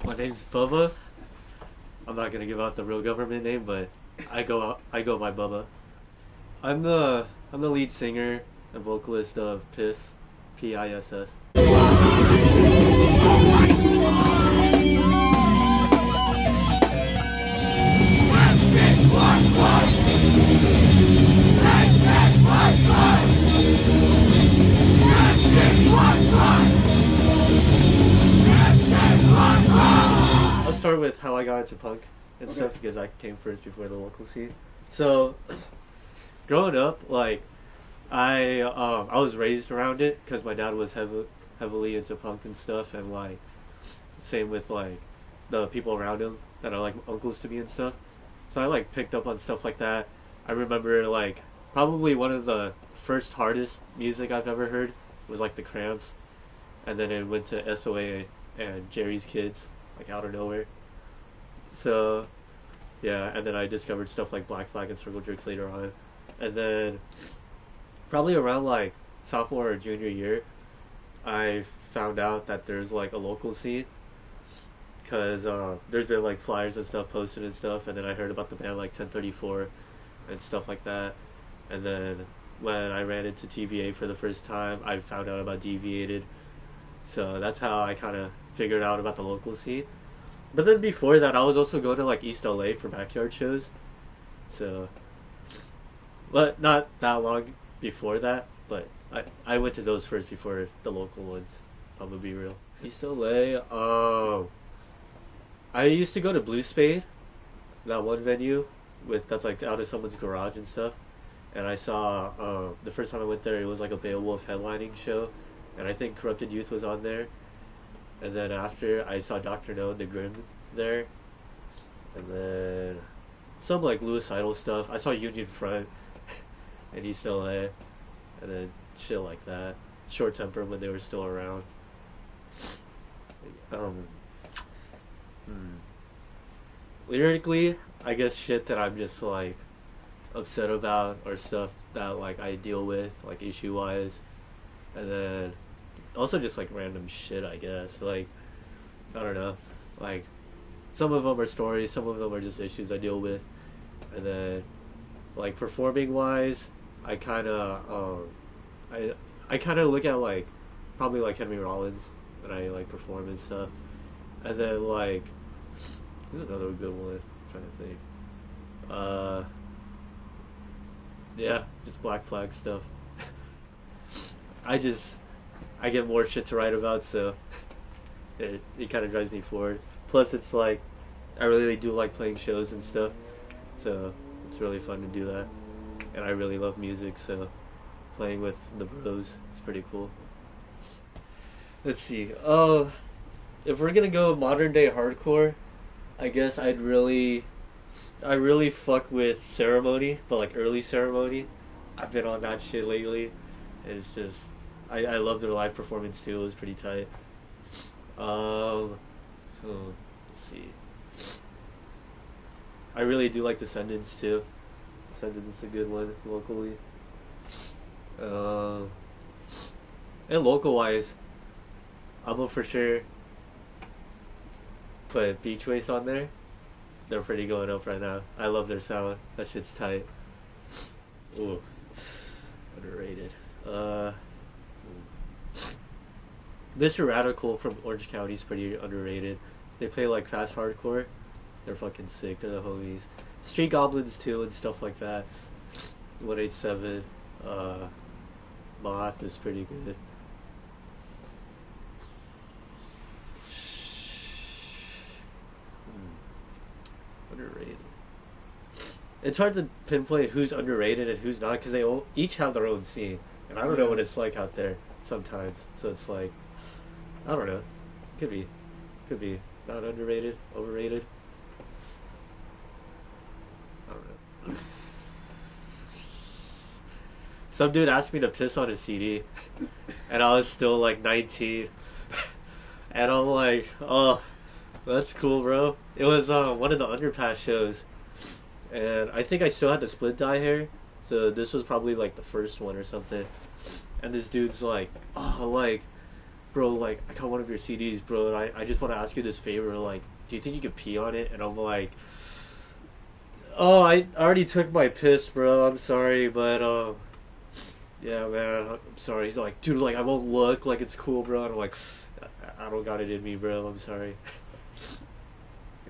My name's Bubba. I'm not gonna give out the real government name, but I go by Bubba. I'm the lead singer and vocalist of P.I.S.S. P.I.S.S. I'll start with how I got into punk and stuff because I came first before the local scene. So, growing up, like, I was raised around it because my dad was heavily into punk and stuff, and like, same with like the people around him that are like uncles to me and stuff. So I like picked up on stuff like that. I remember like probably one of the first hardest music I've ever heard was like the Cramps, and then it went to SOA and Jerry's Kids, like out of nowhere. So yeah, and then I discovered stuff like Black Flag and Circle Jerks later on, and then probably around like sophomore or junior year, I found out that there's like a local scene because there's been like flyers and stuff posted and stuff, and then I heard about the band like 1034 and stuff like that, and then when I ran into TVA for the first time, I found out about Deviated, so that's how I kind of figured out about the local scene. But then before that, I was also going to like East LA for backyard shows, so, but not that long before that, but I went to those first before the local ones, if I'm gonna be real. East LA, I used to go to Blue Spade, that one venue that's like out of someone's garage and stuff, and I saw the first time I went there, it was like a Beowulf headlining show, and I think Corrupted Youth was on there, and then after I saw Dr. No and the Grim there, and then some like Louis Idol stuff. I saw Union Front in East LA, and then shit like that. Short Temper when they were still around. Lyrically, I guess shit that I'm just like upset about or stuff that like I deal with like issue wise, and then also just like random shit, I guess. Like, I don't know, like some of them are stories, some of them are just issues I deal with, and then like performing wise, I kind of I kind of look at like probably like Henry Rollins when I like perform and stuff, and then like there's another good one. I'm trying to think. Yeah, just Black Flag stuff. I get more shit to write about, so it kind of drives me forward. Plus, it's like I really do like playing shows and stuff, so it's really fun to do that. And I really love music, so playing with the bros is pretty cool. Let's see. Oh, if we're gonna go modern day hardcore, I guess I really fuck with Ceremony, but like early Ceremony. I've been on that shit lately. And it's just I love their live performance too. It was pretty tight. Let's see. I really do like Descendants too. Descendants is a good one locally. And local wise, I'm gonna for sure put Beach Waste on there. They're pretty going up right now. I love their sound. That shit's tight. Ooh, underrated. Mr. Radical from Orange County is pretty underrated. They play like fast hardcore. They're fucking sick. They're the homies. Street Goblins too and stuff like that. 187. Moth is pretty good. Underrated. It's hard to pinpoint who's underrated and who's not because they each have their own scene, and I don't know what it's like out there sometimes. So it's like, I don't know. Could be not underrated, overrated. I don't know. Some dude asked me to piss on his CD, and I was still like 19, and I'm like, oh, that's cool, bro. It was one of the Underpass shows, and I think I still had the split dye hair, so this was probably like the first one or something. And this dude's like, oh, like, bro, like, I got one of your CDs, bro, and I just want to ask you this favor, like, do you think you could pee on it? And I'm like, oh, I already took my piss, bro, I'm sorry, but, yeah, man, I'm sorry. He's like, dude, like, I won't look, like, it's cool, bro, and I'm like, I don't got it in me, bro, I'm sorry.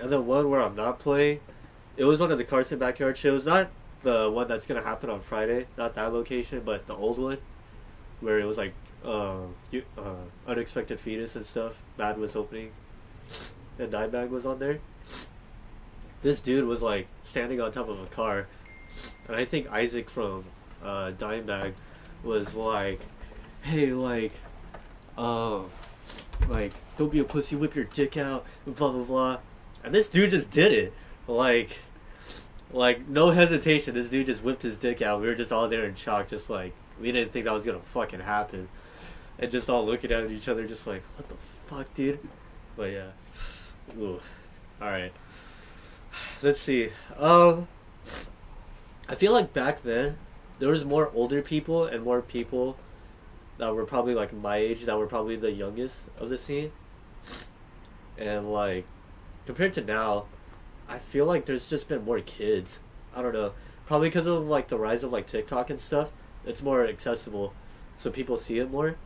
And then one where I'm not playing, it was one of the Carson backyard shows, not the one that's gonna happen on Friday, not that location, but the old one, where it was like, Unexpected Fetus and stuff. Bad was opening, and Dimebag was on there. This dude was like standing on top of a car, and I think Isaac from Dimebag was like, "Hey, like, don't be a pussy, whip your dick out, and blah blah blah." And this dude just did it, like no hesitation. This dude just whipped his dick out. We were just all there in shock, just like we didn't think that was gonna fucking happen, and just all looking at each other, just like, what the fuck, dude? But yeah, ooh, all right. Let's see. I feel like back then there was more older people and more people that were probably like my age, that were probably the youngest of the scene, and like compared to now, I feel like there's just been more kids. I don't know. Probably because of like the rise of like TikTok and stuff. It's more accessible, so people see it more.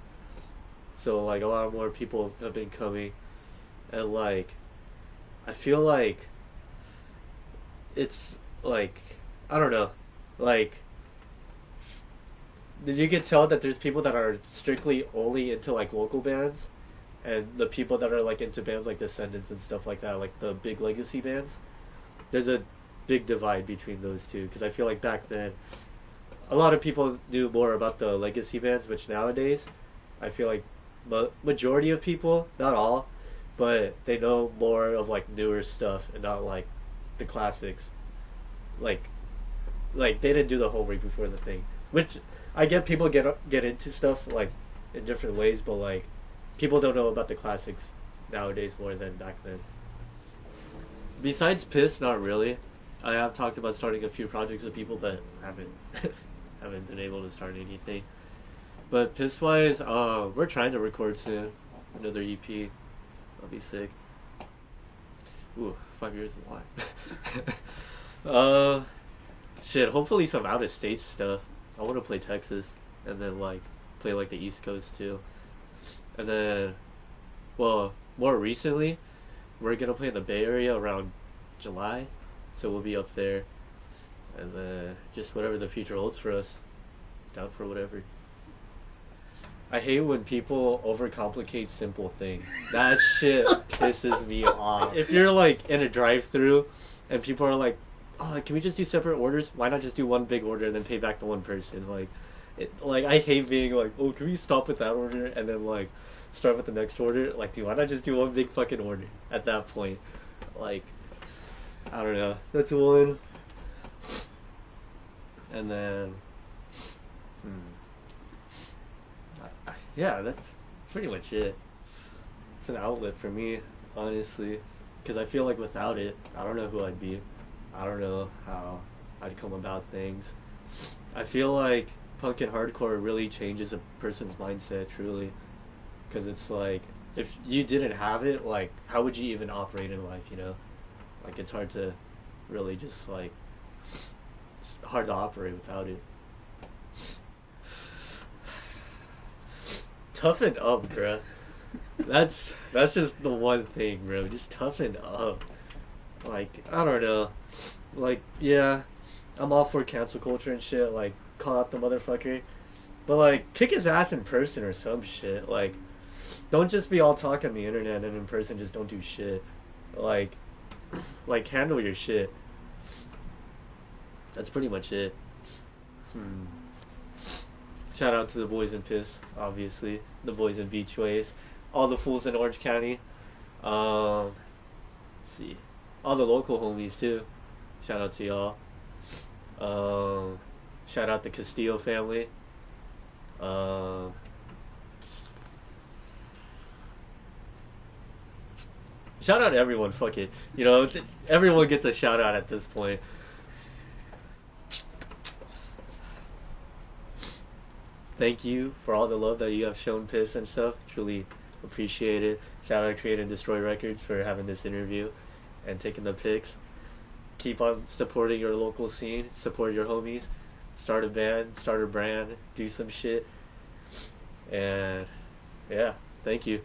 So like a lot more people have been coming, and like I feel like it's like, I don't know, like, did you get tell that there's people that are strictly only into like local bands, and the people that are like into bands like Descendants and stuff like that, like the big legacy bands? There's a big divide between those two, because I feel like back then a lot of people knew more about the legacy bands, which nowadays I feel like majority of people, not all, but they know more of like newer stuff and not like the classics. Like they didn't do the homework before the thing, which I get. People get into stuff like in different ways, but like people don't know about the classics nowadays more than back then. Besides P.I.S.S, not really. I have talked about starting a few projects with people, but haven't haven't been able to start anything. But P.I.S.S wise, we're trying to record soon another EP. That'll be sick. Ooh, 5 years is a lot. Shit, hopefully some out of state stuff. I want to play Texas, and then like play like the East Coast too. And then, well, more recently, we're gonna play in the Bay Area around July, so we'll be up there. And then just whatever the future holds for us, down for whatever. I hate when people overcomplicate simple things. That shit pisses me off. If you're like in a drive-through and people are like, "Oh, can we just do separate orders? Why not just do one big order and then pay back to one person?" Like I hate being like, "Oh, can we stop with that order and then like start with the next order?" Like, dude, why not just do one big fucking order at that point? Like, I don't know. That's one. And then, yeah, that's pretty much it. It's an outlet for me, honestly, because I feel like without it, I don't know who I'd be. I don't know how I'd come about things. I feel like punk and hardcore really changes a person's mindset, truly, because it's like, if you didn't have it, like, how would you even operate in life, you know? Like, it's hard to really just, like, it's hard to operate without it. Toughen up, bruh. That's just the one thing, bro. Just toughen up. Like, I don't know. Like, yeah, I'm all for cancel culture and shit. Like, call out the motherfucker. But, like, kick his ass in person or some shit. Like, don't just be all talk on the internet and in person just don't do shit. Like, handle your shit. That's pretty much it. Shout out to the boys in P.I.S.S, obviously. The boys in Beachways. All the fools in Orange County. Let's see. All the local homies, too. Shout out to y'all. Shout out the Castillo family. Shout out to everyone, fuck it. You know, everyone gets a shout out at this point. Thank you for all the love that you have shown P.I.S.S and stuff. Truly Appreciate it. Shout out Create and Destroy Records for having this interview and taking the pics. Keep on supporting your local scene. Support your homies. Start a band. Start a brand. Do some shit. And yeah, thank you.